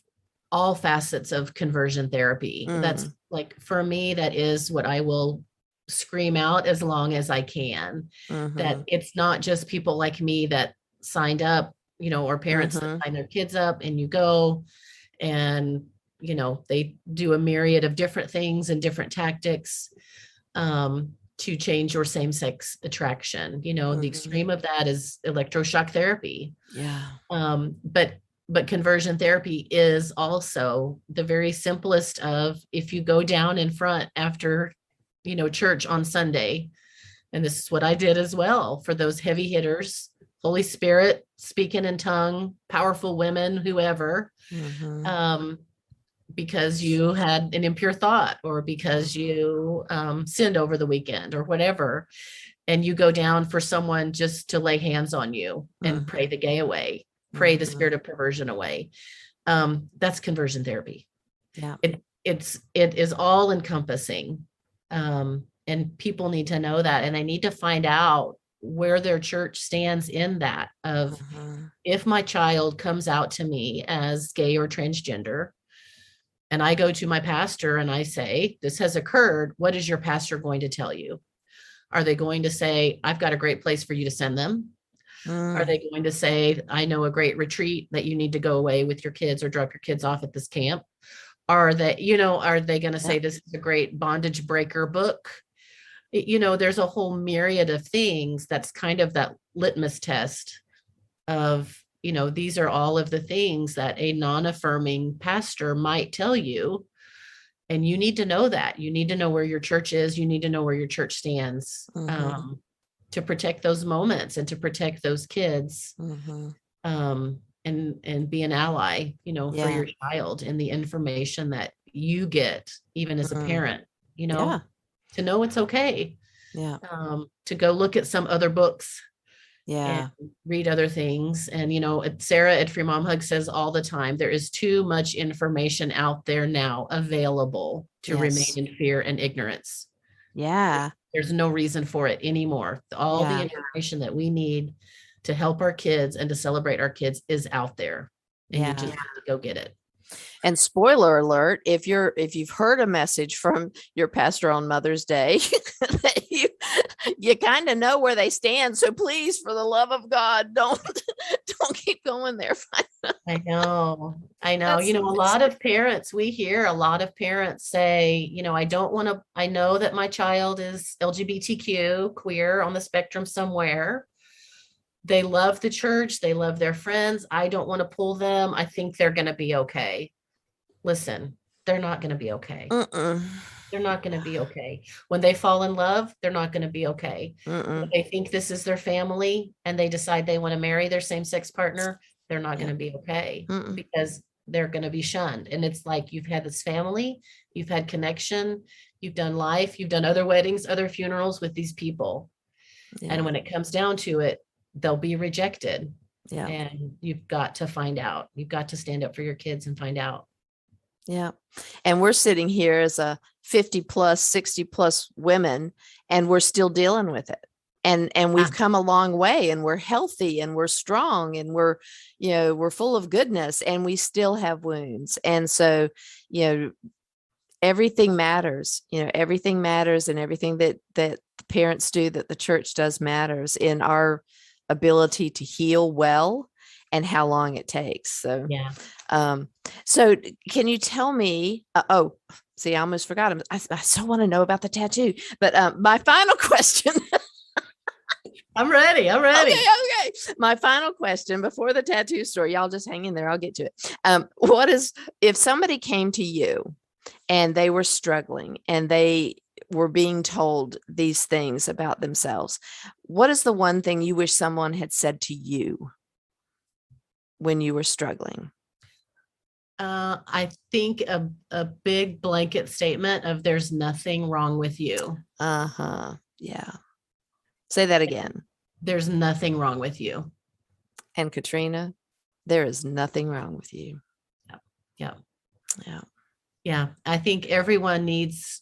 all facets of conversion therapy. That's like, for me, that is what I will scream out as long as I can, that it's not just people like me that signed up, or parents that sign their kids up and you go and, they do a myriad of different things and different tactics to change your same-sex attraction. The extreme of that is electroshock therapy. Yeah. But conversion therapy is also the very simplest of, if you go down in front after church on Sunday. And this is what I did as well for those heavy hitters, Holy Spirit, speaking in tongue, powerful women, whoever, because you had an impure thought, or because you sinned over the weekend or whatever. And you go down for someone just to lay hands on you and pray the gay away, pray the spirit of perversion away. That's conversion therapy. Yeah. It is all encompassing. And people need to know that, and they need to find out where their church stands in that of, if my child comes out to me as gay or transgender, and I go to my pastor and I say, this has occurred, what is your pastor going to tell you? Are they going to say, I've got a great place for you to send them? Are they going to say, I know a great retreat that you need to go away with your kids or drop your kids off at this camp? Are they going to say, this is a great bondage breaker book? There's a whole myriad of things. That's kind of that litmus test of, these are all of the things that a non-affirming pastor might tell you. And you need to know that. You need to know where your church is. You need to know where your church stands, to protect those moments and to protect those kids. And be an ally, for your child, and the information that you get, even as a parent, to know it's okay. Yeah. To go look at some other books. Yeah. And read other things. And, Sarah at Free Mom Hug says all the time, there is too much information out there now available to remain in fear and ignorance. Yeah. There's no reason for it anymore. All the information that we need to help our kids and to celebrate our kids is out there, and you just have to go get it. And spoiler alert, if you've heard a message from your pastor on Mother's Day, that you kind of know where they stand. So please, for the love of God, don't keep going there. I know. A lot of parents, we hear a lot of parents say, I know that my child is LGBTQ, queer, on the spectrum somewhere. They love the church. They love their friends. I don't want to pull them. I think they're going to be okay. Listen, they're not going to be okay. They're not going to be okay. When they fall in love, they're not going to be okay. When they think this is their family and they decide they want to marry their same-sex partner, they're not going to be okay, because they're going to be shunned. And it's like, you've had this family, you've had connection, you've done life, you've done other weddings, other funerals with these people. And when it comes down to it, they'll be rejected. And you've got to find out. You've got to stand up for your kids and find out. Yeah. And we're sitting here as a 50 plus, 60 plus women, and we're still dealing with it. and we've come a long way, and we're healthy, and we're strong, and we're full of goodness, and we still have wounds. And so, everything matters. Everything matters, and everything that the parents do, that the church does, matters in our ability to heal well and how long it takes. So, so can you tell me, see, I almost forgot. I so want to know about the tattoo, but my final question. I'm ready. Okay. My final question before the tattoo story, y'all just hang in there. I'll get to it. If somebody came to you and they were struggling and they were being told these things about themselves, what is the one thing you wish someone had said to you when you were struggling? I think a big blanket statement of there's nothing wrong with you. Yeah. Say that again. There's nothing wrong with you. And Katrina, there is nothing wrong with you. Yeah. I think everyone needs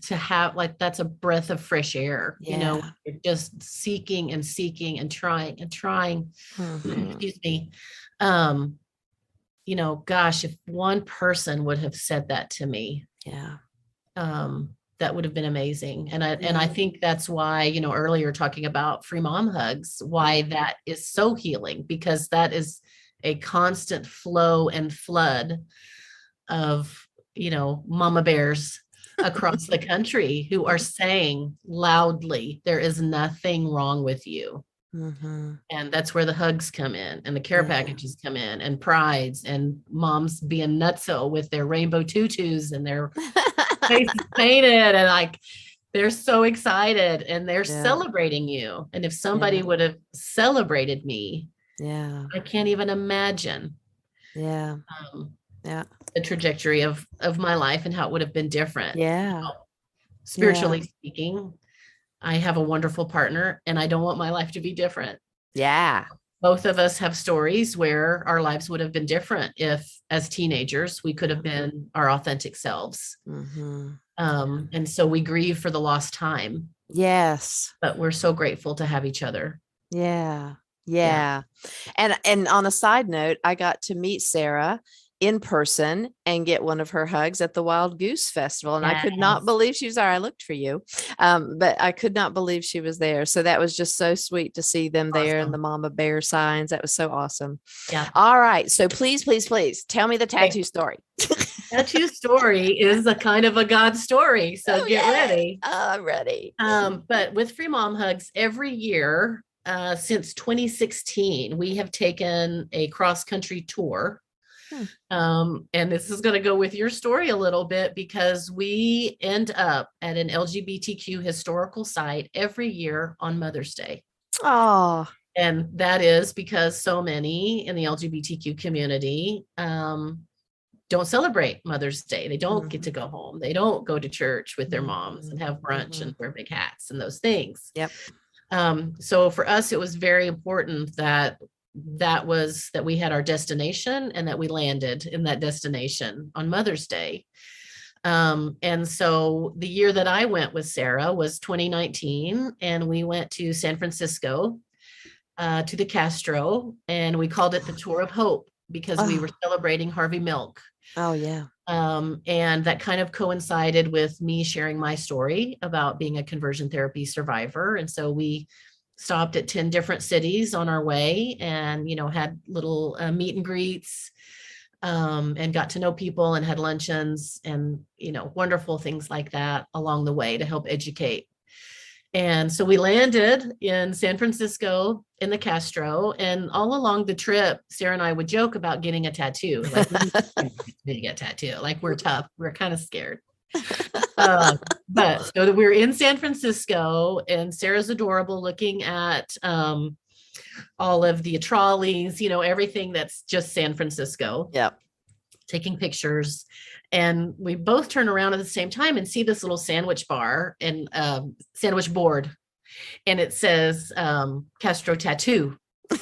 to have, like, that's a breath of fresh air. You're just seeking and seeking and trying and trying. Excuse me. Gosh, if one person would have said that to me, that would have been amazing. And I think that's why, earlier talking about free mom hugs, why that is so healing, because that is a constant flow and flood of, mama bears across the country who are saying loudly, there is nothing wrong with you. And that's where the hugs come in, and the care packages come in, and prides, and moms being nutso with their rainbow tutus and their faces painted, and like they're so excited and they're celebrating you. And if somebody would have celebrated me, I can't even imagine the trajectory of my life and how it would have been different. Spiritually speaking, I have a wonderful partner, and I don't want my life to be different. Both of us have stories where our lives would have been different if, as teenagers, we could have been our authentic selves. And so we grieve for the lost time. But we're so grateful to have each other. And on a side note, I got to meet Sarah in person and get one of her hugs at the Wild Goose Festival. And I could not believe she was there. I looked for you, but I could not believe she was there. So that was just so sweet to see them there, and the mama bear signs. That was so awesome. All right. So please tell me the tattoo story. Tattoo story is a kind of a God story. So get ready. I'm ready. But with Free Mom Hugs, every year since 2016, we have taken a cross-country tour. And this is going to go with your story a little bit, because we end up at an LGBTQ historical site every year on Mother's Day. And that is because so many in the LGBTQ community don't celebrate Mother's Day. They don't get to go home. They don't go to church with their moms and have brunch and wear big hats and those things. So for us, it was very important that we had our destination, and that we landed in that destination on Mother's Day. And so the year that I went with Sarah was 2019, and we went to San Francisco, to the Castro, and we called it the Tour of Hope, because we were celebrating Harvey Milk. And that kind of coincided with me sharing my story about being a conversion therapy survivor. And so we stopped at 10 different cities on our way, and, had little meet and greets, and got to know people, and had luncheons, and, wonderful things like that along the way to help educate. And so we landed in San Francisco in the Castro, and all along the trip, Sarah and I would joke about getting a tattoo. Like, we get a tattoo. Like, we're tough. We're kind of scared. But so we're in San Francisco, and Sarah's adorable, looking at all of the trolleys, everything that's just San Francisco. Taking pictures. And we both turn around at the same time and see this little sandwich bar and sandwich board. And it says Castro Tattoo. And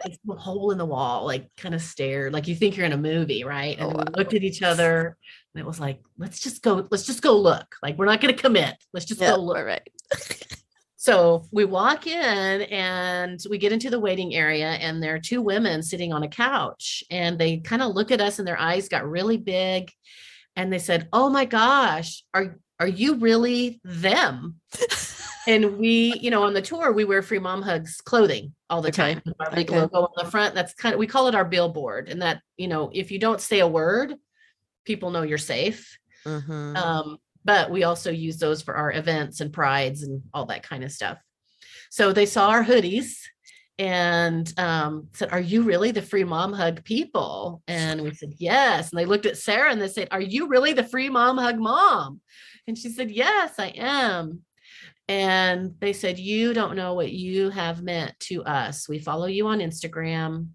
it's a hole in the wall, like, kind of stared, like you think you're in a movie, right? And we looked at each other, and it was like, let's just go look. Like, we're not going to commit. Let's just go look. Right. So we walk in and we get into the waiting area, and there are two women sitting on a couch, and they kind of look at us and their eyes got really big. And they said, "Oh my gosh, are you really them?" And we, on the tour, we wear Free Mom Hugs clothing all the Okay. time with our big Okay. logo on the front. That's we call it our billboard. And that, if you don't say a word, people know you're safe. Mm-hmm. But we also use those for our events and prides and all that kind of stuff. So they saw our hoodies and said, "Are you really the Free Mom Hug people?" And we said, "Yes." And they looked at Sarah and they said, "Are you really the Free Mom Hug mom?" And she said, "Yes, I am." And they said, "You don't know what you have meant to us. We follow you on Instagram."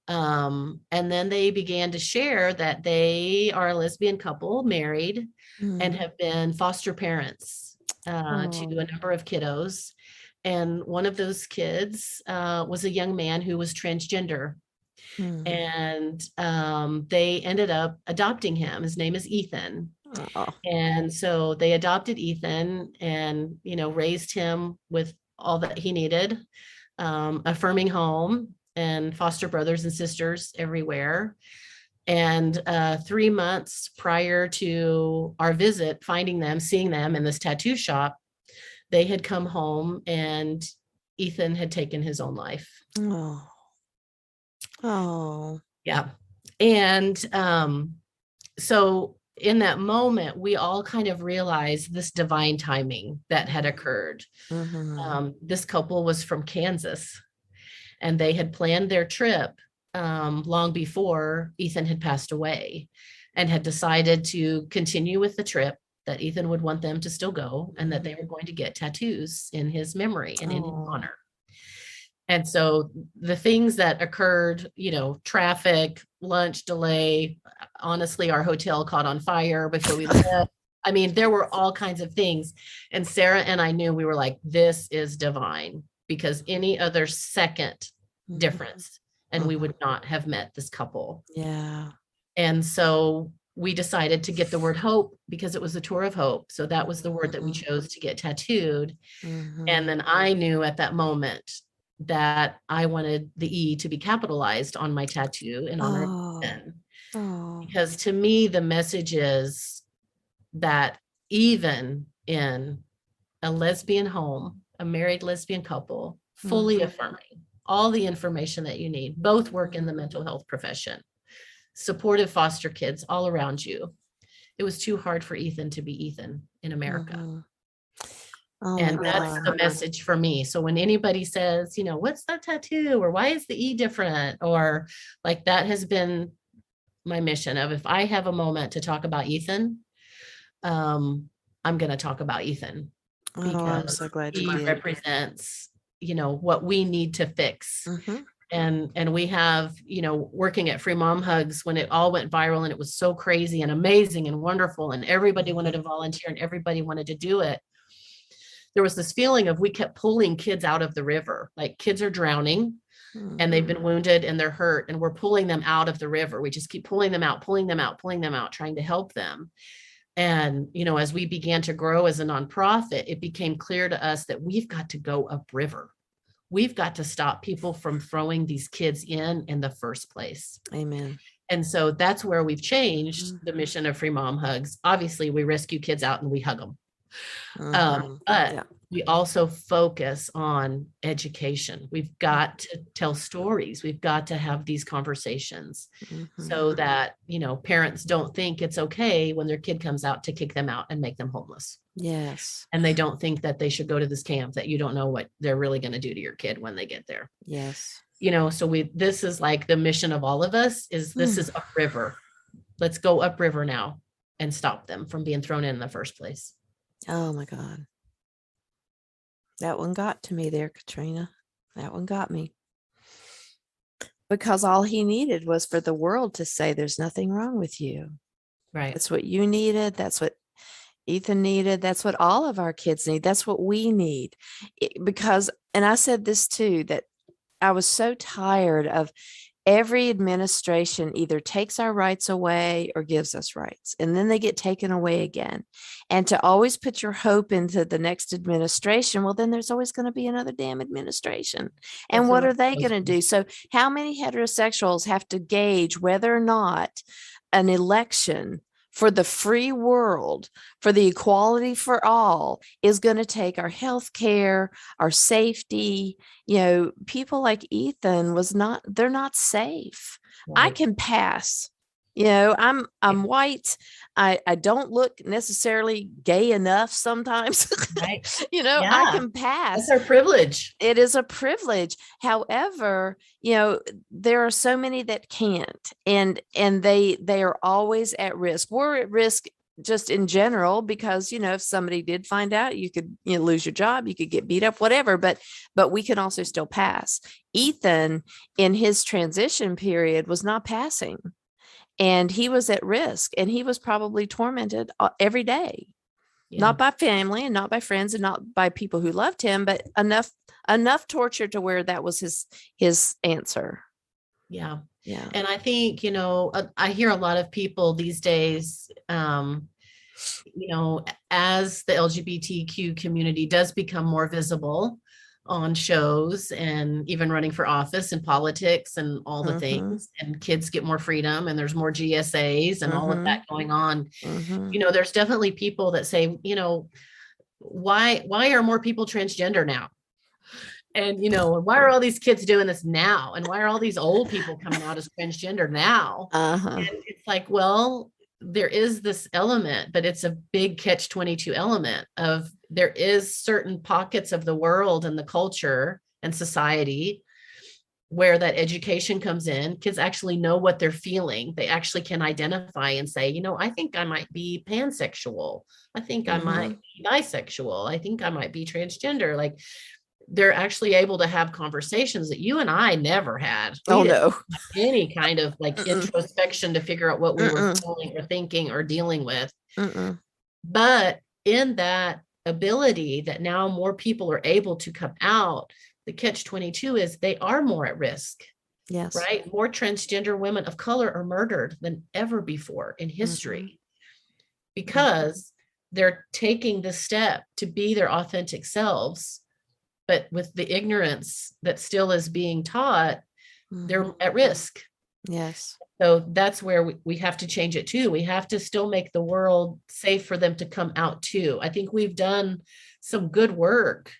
And then they began to share that they are a lesbian couple, married, and have been foster parents to a number of kiddos. And one of those kids was a young man who was transgender. And they ended up adopting him. His name is Ethan. And so they adopted Ethan and, raised him with all that he needed, affirming home and foster brothers and sisters everywhere. And 3 months prior to our visit, finding them, seeing them in this tattoo shop, they had come home and Ethan had taken his own life. Oh. Yeah. And so in that moment, we all kind of realized this divine timing that had occurred. This couple was from Kansas, and they had planned their trip long before Ethan had passed away, and had decided to continue with the trip, that Ethan would want them to still go, and that they were going to get tattoos in his memory and in his honor. And so the things that occurred, traffic, lunch delay, honestly, our hotel caught on fire before we left. I mean, there were all kinds of things. And Sarah and I knew, we were like, this is divine, because any other second difference and we would not have met this couple. Yeah. And so we decided to get the word hope, because it was a tour of hope. So that was the word that we chose to get tattooed. And then I knew at that moment that I wanted the E to be capitalized on my tattoo in honor of Ethan. Because to me, the message is that even in a lesbian home, a married lesbian couple, fully affirming all the information that you need, both work in the mental health profession, supportive foster kids all around you. It was too hard for Ethan to be Ethan in America. And that's the message for me. So when anybody says, what's that tattoo, or why is the E different, or like, that has been my mission of, if I have a moment to talk about Ethan, I'm going to talk about Ethan, because I'm so glad you he did. represents, what we need to fix. And we have, working at Free Mom Hugs, when it all went viral and it was so crazy and amazing and wonderful, and everybody wanted to volunteer and everybody wanted to do it, there was this feeling of, we kept pulling kids out of the river. Like, kids are drowning and they've been wounded and they're hurt, and we're pulling them out of the river. We just keep pulling them out, trying to help them. And, as we began to grow as a nonprofit, it became clear to us that we've got to go upriver. We've got to stop people from throwing these kids in the first place. Amen. And so that's where we've changed the mission of Free Mom Hugs. Obviously, we rescue kids out and we hug them. But we also focus on education. We've got to tell stories. We've got to have these conversations so that, parents don't think it's okay when their kid comes out to kick them out and make them homeless. Yes. And they don't think that they should go to this camp, that you don't know what they're really going to do to your kid when they get there. Yes. So this is like the mission of all of us, is this is upriver. Let's go upriver now and stop them from being thrown in the first place. Oh my God. That one got to me there, Katrina. That one got me. Because all he needed was for the world to say, there's nothing wrong with you. Right. That's what you needed. That's what Ethan needed. That's what all of our kids need. That's what we need. Because, and I said this too, that I was so tired of every administration either takes our rights away or gives us rights, and then they get taken away again. And to always put your hope into the next administration, well, then there's always going to be another damn administration. And That's what another are they going to do? So how many heterosexuals have to gauge whether or not an election for the free world, for the equality for all, is going to take our health care, our safety? People like Ethan they're not safe. I right. can pass. I'm white. I don't look necessarily gay enough sometimes. Right. I Yeah. can pass. That's our privilege. It is a privilege. However, there are so many that can't, and they are always at risk. We're at risk just in general because, if somebody did find out, you could lose your job, you could get beat up, whatever, but we can also still pass. Ethan, in his transition period, was not passing, and he was at risk, and he was probably tormented every day. Yeah. Not by family and not by friends and not by people who loved him, but enough torture to where that was his answer. Yeah. Yeah. And I think, I hear a lot of people these days, as the LGBTQ community does become more visible on shows and even running for office and politics and all the things, and kids get more freedom and there's more GSAs and all of that going on. There's definitely people that say, why are more people transgender now? And, why are all these kids doing this now? And why are all these old people coming out as transgender now? And it's like, well, there is this element, but it's a big catch-22 element of there is certain pockets of the world and the culture and society where that education comes in. Kids actually know what they're feeling. They actually can identify and say, I think I might be pansexual. I think I might be bisexual. I think I might be transgender. Like, they're actually able to have conversations that you and I never had. Oh, no. Any kind of introspection to figure out what we were feeling or thinking or dealing with. But in that ability that now more people are able to come out, the catch-22 is they are more at risk. Yes. Right? More transgender women of color are murdered than ever before in history because they're taking the step to be their authentic selves. But with the ignorance that still is being taught, they're at risk. Yes. So that's where we have to change it too. We have to still make the world safe for them to come out too. I think we've done some good work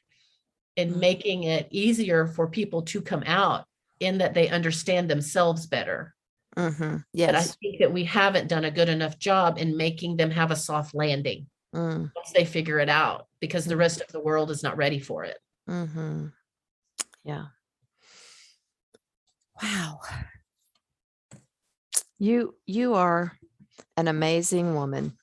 in making it easier for people to come out in that they understand themselves better. Yes. But I think that we haven't done a good enough job in making them have a soft landing once they figure it out, because the rest of the world is not ready for it. Yeah. Wow. You are an amazing woman.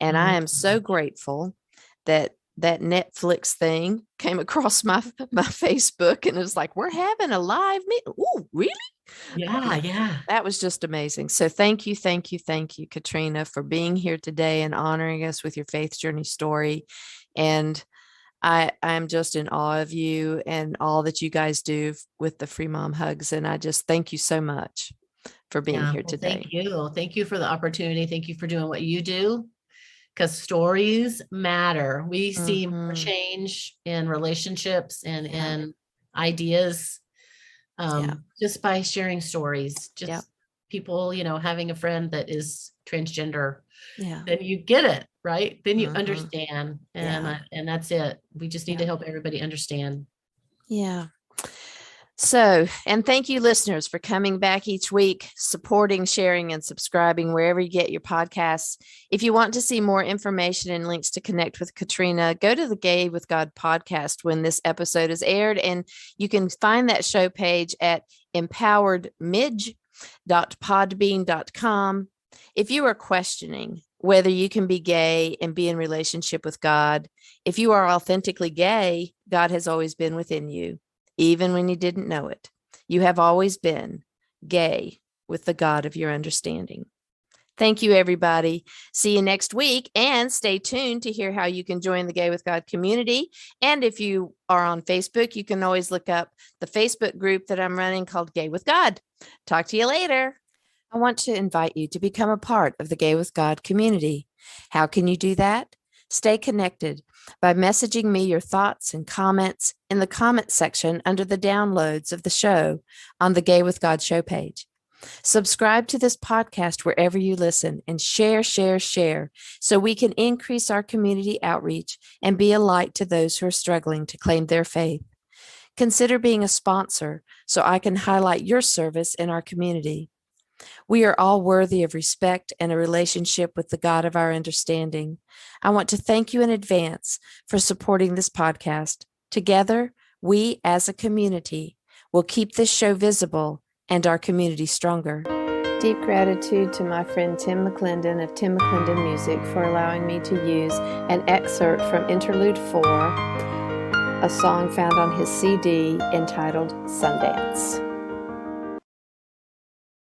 And I am so grateful that Netflix thing came across my Facebook, and it was like, we're having a live meeting. Oh, really? Yeah. That was just amazing. So thank you, Katrina, for being here today and honoring us with your faith journey story. And I'm just in awe of you and all that you guys do with the Free Mom Hugs. And I just thank you so much for being here today. Thank you. Thank you for the opportunity. Thank you for doing what you do, because stories matter. We see more change in relationships and in ideas just by sharing stories. Just people, having a friend that is transgender. Then you get it, right? Then you understand, and that's it. We just need to help everybody understand. Yeah. So, and thank you, listeners, for coming back each week, supporting, sharing, and subscribing wherever you get your podcasts. If you want to see more information and links to connect with Katrina, go to the Gay with God podcast when this episode is aired, and you can find that show page at empoweredmidge.podbean.com. If you are questioning whether you can be gay and be in relationship with God, if you are authentically gay, God has always been within you. Even when you didn't know it, you have always been gay with the God of your understanding. Thank you, everybody. See you next week, and stay tuned to hear how you can join the Gay with God community. And if you are on Facebook, you can always look up the Facebook group that I'm running called Gay with God. Talk to you later. I want to invite you to become a part of the Gay with God community. How can you do that? Stay connected by messaging me your thoughts and comments in the comment section under the downloads of the show on the Gay with God show page. Subscribe to this podcast wherever you listen and share so we can increase our community outreach and be a light to those who are struggling to claim their faith. Consider being a sponsor so I can highlight your service in our community. We are all worthy of respect and a relationship with the God of our understanding. I want to thank you in advance for supporting this podcast. Together, we as a community will keep this show visible and our community stronger. Deep gratitude to my friend Tim McClendon of Tim McClendon Music for allowing me to use an excerpt from Interlude 4, a song found on his CD entitled Sundance.